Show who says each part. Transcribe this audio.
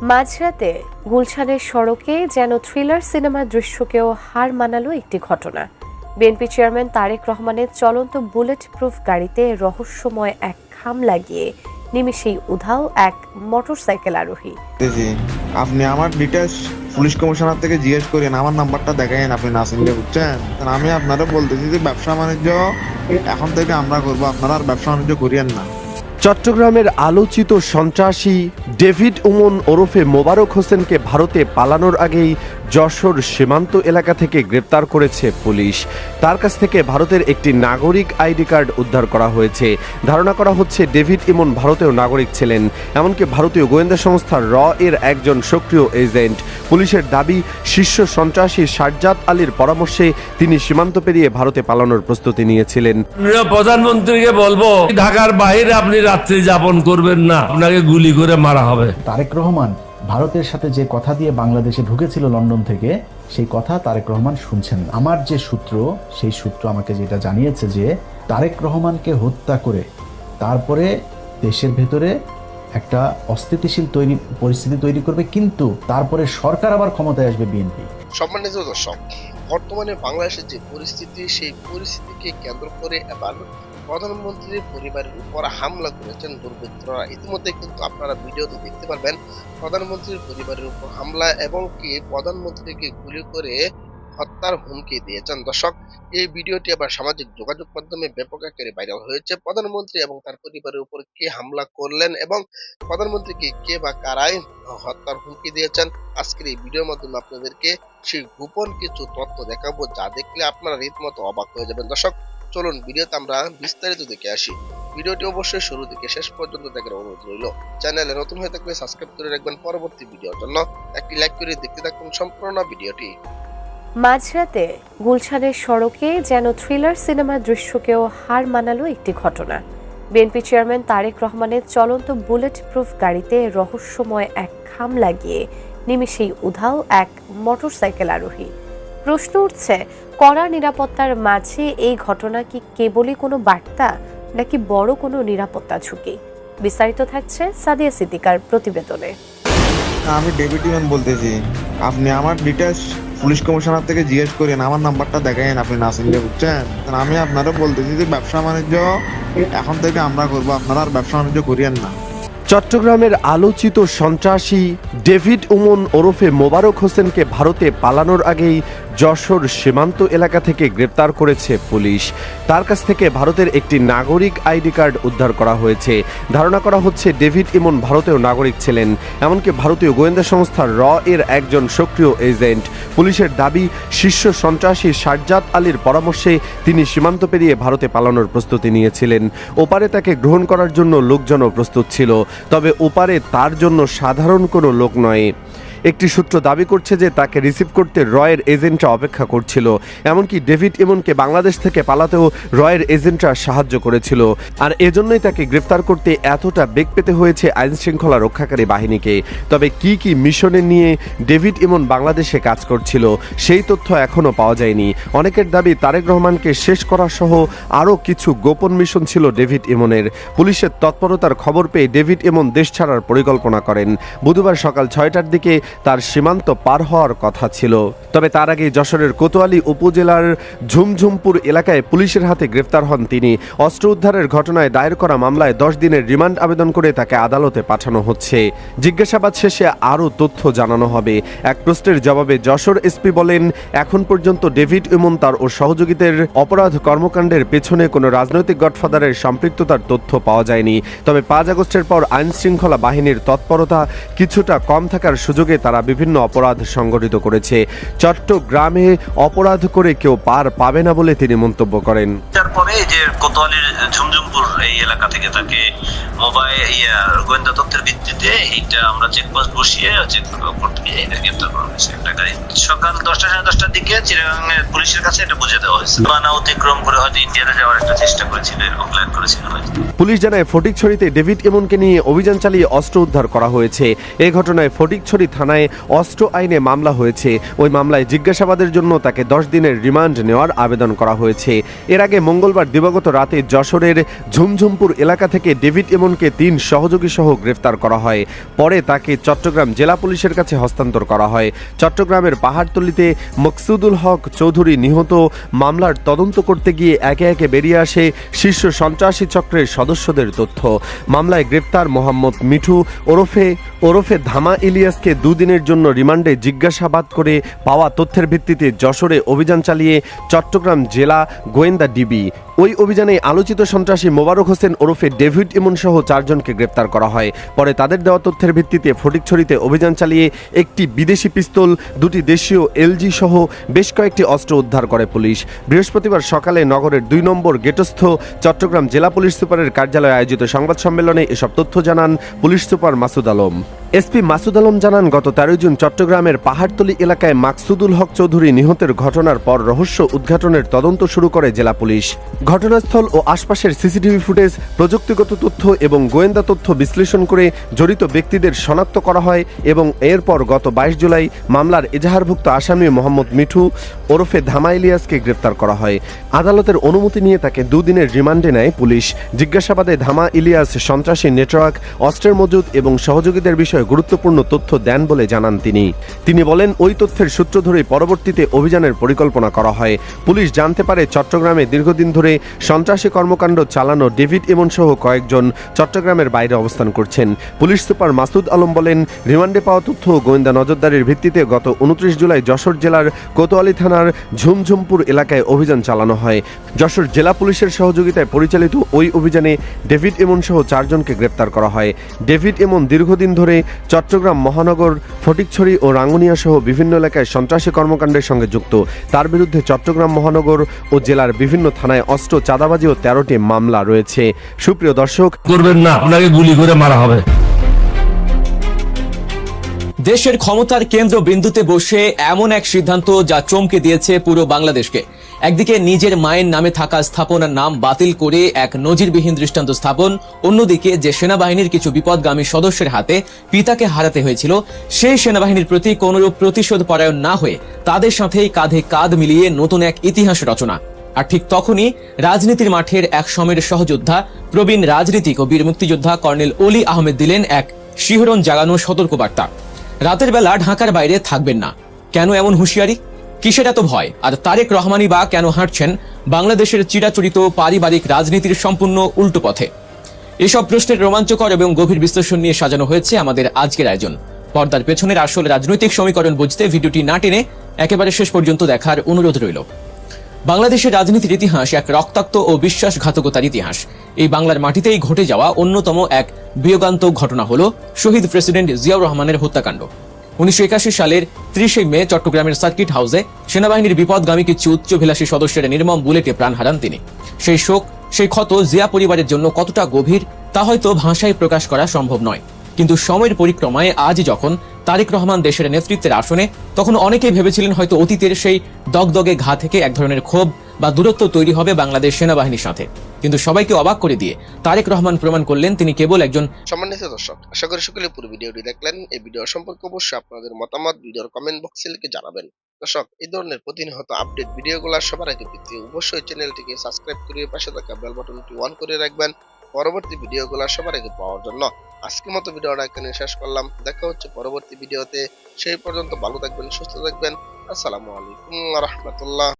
Speaker 1: মাঝরাতে গুলশানের সড়কে যেন থ্রিলার সিনেমার দৃশ্যকেও হার মানালো একটি ঘটনা। বিএনপি চেয়ারম্যান তারেক রহমানের চলন্ত বুলেট প্রুফ গাড়িতে রহস্যময় এক খাম লাগিয়ে নিমেষেই উধাও এক মোটরসাইকেল আরোহী।
Speaker 2: আপনি আমার ডিটেলস পুলিশ কমিশনার থেকে জিজ্ঞেস করেন, আমার নাম্বারটা দেখাইন, আপনি না চিনলে বুঝছেন। আমি আপনারা বলতেছি যে ব্যবসা বাণিজ্য এখন থেকে আমরা করবো, আপনারা আর ব্যবসা বাণিজ্য করিয়েন না।
Speaker 3: চট্টগ্রামের আলোচিত সন্ত্রাসী ডেভিড ওমন ওরফে মোবারক হোসেনকে ভারতে পালানোর আগেই যশোর সীমান্ত এলাকা থেকে গ্রেপ্তার করেছে পুলিশ। তার কাছ থেকে ভারতের একটি নাগরিক আইডি কার্ড উদ্ধার করা হয়েছে। ধারণা করা হচ্ছে ডেভিড ইমন ভারতীয় নাগরিক ছিলেন, এমনকি ভারতীয় গোয়েন্দা সংস্থা র এর একজন সক্রিয় এজেন্ট। পুলিশের দাবি, শীর্ষ সন্ত্রাসী সাজ্জাদ আলীর পরামর্শে তিনি সীমান্ত পেরিয়ে ভারতে পালানোর প্রস্তুতি নিয়েছিলেন।
Speaker 4: প্রধানমন্ত্রীকে বলবো, ঢাকার বাইরে আপনি রাত্রি যাপন করবেন না, আপনাকে গুলি করে মারা হবে।
Speaker 5: তারেক রহমান ভারতের সাথে যে কথা দিয়ে বাংলাদেশে ঢুকেছিল লন্ডন থেকে, সেই কথা তারেক রহমান শুনছেন না। আমার যে সূত্র, সেই সূত্র আমাকে যেটা জানিয়েছে যে তারেক রহমানকে হত্যা করে তারপরে দেশের ভেতরে একটা অস্থিতিশীল পরিস্থিতি তৈরি করবে, কিন্তু তারপরে সরকার আবার ক্ষমতায় আসবে বিএনপি।
Speaker 6: সম্মানিত দর্শক, বর্তমানে বাংলাদেশের যে পরিস্থিতি, সেই পরিস্থিতিকে কেন্দ্র করে এবার প্রধানমন্ত্রীর পরিবারের উপর হামলা করেছেন দুর্বৃত্তরা। ইতিমধ্যে কিন্তু আপনারা ভিডিওতে দেখতে পারবেন প্রধানমন্ত্রীর পরিবারের উপর হামলা এবং কি প্রধানমন্ত্রীকে গুলি করে হত্যার হুমকি দিয়েছেন। দর্শক, এই ভিডিওটি আবার সামাজিক যোগাযোগ মাধ্যমে ব্যাপক আকারে ভাইরাল হয়েছে। প্রধানমন্ত্রী এবং তার পরিবারের উপর কে হামলা করলেন এবং প্রধানমন্ত্রীকে কে বা কারাই হত্যার হুমকি দিয়েছেন, আজকের এই ভিডিওর মাধ্যমে আপনাদেরকে সেই গোপন কিছু তথ্য দেখাবো, যা দেখলে আপনারা রীতিমতো অবাক হয়ে যাবেন। দর্শক, চলুন ভিডিওতে আমরা বিস্তারিত দেখে আসি। ভিডিওটি অবশ্যই শুরু থেকে শেষ পর্যন্ত দেখার অনুরোধ রইল। চ্যানেলে নতুন হয়ে থাকলে সাবস্ক্রাইব করে রাখবেন পরবর্তী ভিডিওর জন্য। একটি লাইক করে দেখতে থাকুন সম্পূর্ণ ভিডিওটি।
Speaker 1: মাঝরাতে গুলশানের সড়কে যেন থ্রিলার সিনেমার দৃশ্যকেও হার মানালো একটি ঘটনা। বিএনপি চেয়ারম্যান তারেক রহমানের চলন্ত বুলেট প্রুফ গাড়িতে রহস্যময় এক খাম লাগিয়ে নিমেষেই উধাও এক মোটরসাইকেল আরোহী। প্রশ্ন উঠছে, কড়া নিরাপত্তার মাঝে এই ঘটনা কি কেবলই কোনো বার্তা, নাকি বড় কোনো নিরাপত্তা ঝুঁকি? বিস্তারিত থাকছে সাদিয়া সিদ্দিকার প্রতিবেদনে।
Speaker 2: আমি ডেভিড ইমন বলতেছি, আপনি আমার ডিটেলস পুলিশ কমিশনার থেকে জিজ্ঞেস করেন, আমার নাম্বারটা দেখাইন, আপনি না চিনলে বুঝছেন। আমি আপনারা বলতেছি যে ব্যবসা বাণিজ্য এখন থেকে আমরা করবো, আপনারা আর ব্যবসা বাণিজ্য করিয়েন না।
Speaker 3: চট্টগ্রামের আলোচিত সন্ত্রাসী ডেভিড ওমন ওরফে মোবারক হোসেনকে ভারতে পালানোর আগেই যশোর সীমান্ত এলাকা থেকে গ্রেপ্তার করেছে পুলিশ। তার কাছ থেকে ভারতের একটি নাগরিক আইডি কার্ড উদ্ধার করা হয়েছে। ধারণা করা হচ্ছে ডেভিড ইমন ভারতীয় নাগরিক ছিলেন, এমনকি ভারতীয় গোয়েন্দা সংস্থা র এর একজন সক্রিয় এজেন্ট। পুলিশের দাবি, শীর্ষ সন্ত্রাসী সাজ্জাদ আলীর পরামর্শে তিনি সীমান্ত পেরিয়ে ভারতে পালানোর প্রস্তুতি নিয়েছিলেন। ওপারে তাকে গ্রহণ করার জন্য লোকজনও প্রস্তুত ছিল, তবে ওপারে তার জন্য সাধারণ কোনো লোক নয়। একটি সূত্র দাবি করছে যে তাকে রিসিভ করতে রয়ের এজেন্টরা অপেক্ষা করছিল, এমনকি ডেভিড ইমনকে বাংলাদেশ থেকে পালাতেও রয়ের এজেন্টরা সাহায্য করেছিল। আর এজন্যই তাকে গ্রেফতার করতে এতটা বেগ পেতে হয়েছে আইন শৃঙ্খলা রক্ষাকারী বাহিনীকে। তবে কি কি মিশনে নিয়ে ডেভিড ইমন বাংলাদেশে কাজ করছিল, সেই তথ্য এখনও পাওয়া যায়নি। অনেকের দাবি, তারেক রহমানকে শেষ করা সহ আরও কিছু গোপন মিশন ছিল ডেভিড ইমনের। পুলিশের তৎপরতার খবর পেয়ে ডেভিড ইমন দেশ ছাড়ার পরিকল্পনা করেন। বুধবার সকাল 6টার দিকে তার সীমান্ত পার হওয়ার কথা ছিল, তবে তার আগে যশোরের কোতোয়ালি উপজেলার ঝুমঝুমপুর এলাকায় পুলিশের হাতে গ্রেফতার হন তিনি। অস্ত্র উদ্ধারের ঘটনায় দায়ের করা মামলায় 10 দিনের রিমান্ড আবেদন করে তাকে আদালতে পাঠানো হচ্ছে। জিজ্ঞাসাবাদ শেষে আরও তথ্য জানানো হবে। এক প্রশ্নের জবাবে যশোর এসপি বলেন, এখন পর্যন্ত ডেভিড ইমন তার ও সহযোগীদের অপরাধ কর্মকাণ্ডের পেছনে কোনো রাজনৈতিক গডফাদারের সম্পৃক্ততার তথ্য পাওয়া যায়নি। তবে 5 আগস্টের পর আইন শৃঙ্খলা বাহিনীর তৎপরতা কিছুটা কম থাকার সুযোগে তারা বিভিন্ন অপরাধ সংগঠিত করেছে। চট্টগ্রামে অপরাধ করে কেউ পার পাবে না বলে তিনি মন্তব্য করেন।
Speaker 7: তারপরে যে কোতোয়ালির ঝুমঝুমপুর এই এলাকা থেকে তাকে মোবাইল গোয়েন্দা তথ্যের ভিত্তিতে এইটা আমরা চেকপোস্ট বসিয়ে চেক করতে গিয়ে এটা গ্রেপ্তার করা হয়েছে। একটা গাড়ি সকাল 10টার দিকে চিরাঙের পুলিশের কাছে এটা বুঝে দেওয়া হয়েছে। বানা অতিক্রম করে হয়তো ইন্ডিয়াতে যাওয়ার একটা চেষ্টা করেছিল, এরকম প্ল্যান করেছিল।
Speaker 3: পুলিশ জানায় ফটিকছড়িতে ডেভিড ইমনকে নিয়ে অভিযান চালিয়ে অস্ত্র উদ্ধার করা হয়েছে। এ ঘটনায় ফটিকছড়ি থানায় অস্ত্র আইনে মামলা হয়েছে। ওই মামলায় জিজ্ঞাসাবাদের জন্য তাকে 10 দিনের রিমান্ড নেওয়ার আবেদন করা হয়েছে। এর আগে মঙ্গলবার দিবাগত রাতে যশোরের ঝুমঝুমপুর এলাকা থেকে ডেভিড ইমনকে 3 সহযোগী সহ গ্রেফতার করা হয়। পরে তাকে চট্টগ্রাম জেলা পুলিশের কাছে হস্তান্তর করা হয়। চট্টগ্রামের পাহাড়তলীতে মকসুদুল হক চৌধুরী নিহত মামলার তদন্ত করতে গিয়ে একে একে বেরিয়ে আসে শীর্ষ সন্ত্রাসী চক্রের সদস্যদের তথ্য। মামলায় গ্রেপ্তার মোহাম্মদ মিঠু ওরফে ধামা ইলিয়াসকে 2 দিনের জন্য রিমান্ডে জিজ্ঞাসাবাদ করে পাওয়া তথ্যের ভিত্তিতে যশোরে অভিযান চালিয়ে চট্টগ্রাম জেলা গোয়েন্দা ডিবি। ওই অভিযানে আলোচিত সন্ত্রাসী মোবারক হোসেন ওরফে ডেভিড ইমন সহ 4 জনকে গ্রেপ্তার করা হয়। পরে তাদের দেওয়া তথ্যের ভিত্তিতে ফটিকছড়িতে অভিযান চালিয়ে একটি বিদেশি পিস্তল, 2টি দেশীয় এলজি সহ বেশ কয়েকটি অস্ত্র উদ্ধার করে পুলিশ। বৃহস্পতিবার সকালে নগরের 2 নম্বর গেটস্থ চট্টগ্রাম জেলা পুলিশ সুপারের কার্যালয়ে আয়োজিত সংবাদ সম্মেলনে এসব তথ্য জানান police super Masud Alam. SP Masud Alam জানান, গত 13 জুন চট্টগ্রামের পাহাড়তলী এলাকায় মাকসুদুল হক চৌধুরী নিহতের ঘটনার পর রহস্য উদ্ঘাটনের তদন্ত শুরু করে জেলা পুলিশ। ঘটনাস্থল ও আশপাশের সিসিটিভি ফুটেজ, প্রযুক্তিগত তথ্য এবং গোয়েন্দা তথ্য বিশ্লেষণ করে জড়িত ব্যক্তিদের শনাক্ত করা হয় এবং এরপর গত 22 জুলাই মামলার এজাহারভুক্ত আসামি মোহাম্মদ মিঠু ওরফে ধামা ইলিয়াসকে গ্রেফতার করা হয়। আদালতের অনুমতি নিয়ে তাকে 2 দিনের রিমান্ডে নেয় পুলিশ। জিজ্ঞাসাবাদে ধামা ইলিয়াস সন্ত্রাসী নেটওয়ার্ক, অস্ত্রের মজুদ এবং সহযোগীদের বিষয়ে গুরুত্বপূর্ণ তথ্য দেন বলে জানান তিনি বলেন, ওই তথ্যের সূত্র ধরে পরবর্তীতে অভিযানের পরিকল্পনা করা হয়। পুলিশ জানতে পারে চট্টগ্রামে দীর্ঘদিন ধরে সন্ত্রাসী কর্মকাণ্ড চালানো ডেভিড ইমন সহ কয়েকজন চট্টগ্রামের বাইরে অবস্থান করছেন। পুলিশ সুপার মাসুদ আলম বলেন, রিমান্ডে পাওয়া তথ্য ও গোয়েন্দা নজরদারির ভিত্তিতে গত 29 জুলাই যশোর জেলার কোতোয়ালি থানার ঝুমঝুমপুর এলাকায় অভিযান চালানো হয়। যশোর জেলা পুলিশের সহযোগিতায় পরিচালিত ওই অভিযানে ডেভিড ইমন সহ 4 জনকে গ্রেপ্তার করা হয়। ডেভিড ইমন দীর্ঘদিন ধরে চট্টগ্রাম মহানগর, ফটিকছড়ি ও রাঙ্গুনিয়া সহ বিভিন্ন এলাকায় সন্ত্রাসী কর্মকাণ্ডের সঙ্গে যুক্ত। তার বিরুদ্ধে চট্টগ্রাম মহানগর ও জেলার বিভিন্ন থানায় অস্ত্র, চাঁদাবাজি ও 13টি মামলা রয়েছে। সুপ্রিয় দর্শক,
Speaker 4: করবেন না, আপনাকে গুলি করে মারা হবে।
Speaker 8: দেশের ক্ষমতার কেন্দ্রবিন্দুতে বসে এমন এক সিদ্ধান্ত যা চমকে দিয়েছে পুরো বাংলাদেশকে। একদিকে নিজের মায়ের নামে থাকা স্থাপনার নাম বাতিল করে এক নজিরবিহীন দৃষ্টান্ত স্থাপন, অন্যদিকে যে সেনাবাহিনীর কিছু বিপদগামী সদস্যের হাতে পিতাকে হারাতে হয়েছিল, সেই সেনাবাহিনীর প্রতি কোনরূপ প্রতিশোধ পরায়ণ না হয়ে তাদের সাথেই কাঁধে কাঁধ মিলিয়ে নতুন এক ইতিহাস রচনা। আর ঠিক তখনই রাজনীতির মাঠের এক সময়ের সহযোদ্ধা, প্রবীণ রাজনীতিক ও বীর মুক্তিযোদ্ধা কর্নেল অলি আহমেদ দিলেন এক শিহরণ জাগানো সতর্কবার্তা। রাতের বেলা ঢাকার বাইরে থাকবেন না। কেন এমন হুঁশিয়ারি? কিসের এত ভয়? আর তারেক রহমানই বা কেন হাঁটছেন বাংলাদেশের চিরাচরিত পারিবারিক রাজনীতির সম্পূর্ণ উল্টো পথে? এসব প্রশ্নের রোমাঞ্চকর এবং গভীর বিশ্লেষণ নিয়ে সাজানো হয়েছে আমাদের আজকের আয়োজন। পর্দার পেছনের আসল রাজনৈতিক সমীকরণ বুঝতে ভিডিওটি না টেনে একেবারে শেষ পর্যন্ত দেখার অনুরোধ রইল। বাংলাদেশের রাজনীতির ইতিহাস এক রক্তাক্ত ও বিশ্বাসঘাতকতার ইতিহাস। এই বাংলার মাটিতেই ঘটে যাওয়া অন্যতম এক বিয়োগান্তক ঘটনা হলো শহীদ প্রেসিডেন্ট জিয়াউর রহমানের হত্যাকাণ্ড। 1981 সালের 30 মে চট্টগ্রামের সার্কিট হাউসে সেনাবাহিনীর বিপদগামী কিছু উচ্চভিলাষী সদস্যের নির্মম বুলেটে প্রাণ হারান তিনি। সেই শোক, সেই ক্ষত জিয়া পরিবারের জন্য কতটা গভীর তা হয়তো ভাষায় প্রকাশ করা সম্ভব নয়। কিন্তু সময়ের পরিক্রমায় আজ যখন তারেক রহমান দেশের নেতৃত্বের আসনে, তখন অনেকেই ভেবেছিলেন হয়তো অতীতের সেই দগদগে ঘা থেকে এক ধরনের ক্ষোভ বা দূরত্ব তৈরি হবে বাংলাদেশ সেনাবাহিনীর সাথে। কিন্তু সবাইকে অবাক করে দিয়ে তারেক রহমান প্রমাণ করলেন তিনি কেবল একজন।
Speaker 6: সম্মানিত দর্শক, আশা করি সকলে পুরো ভিডিওটি দেখলেন। এই ভিডিও সম্পর্কে অবশ্যই আপনাদের মতামত ভিডিওর কমেন্ট বক্সে লিখে জানাবেন। দর্শক, এই ধরনের প্রতিনিয়ত আপডেট ভিডিওগুলো সবার আগে পেতে অবশ্যই চ্যানেলটিকে সাবস্ক্রাইব করে পাশে থাকা বেল বাটনটি অন করে রাখবেন পরবর্তী ভিডিওগুলো সবার আগে পাওয়ার জন্য। আজকের মতো ভিডিওটা এখানে শেষ করলাম। দেখা হচ্ছে পরবর্তী ভিডিওতে। সেই পর্যন্ত ভালো থাকবেন, সুস্থ থাকবেন। আসসালামু আলাইকুম ওয়া রাহমাতুল্লাহ।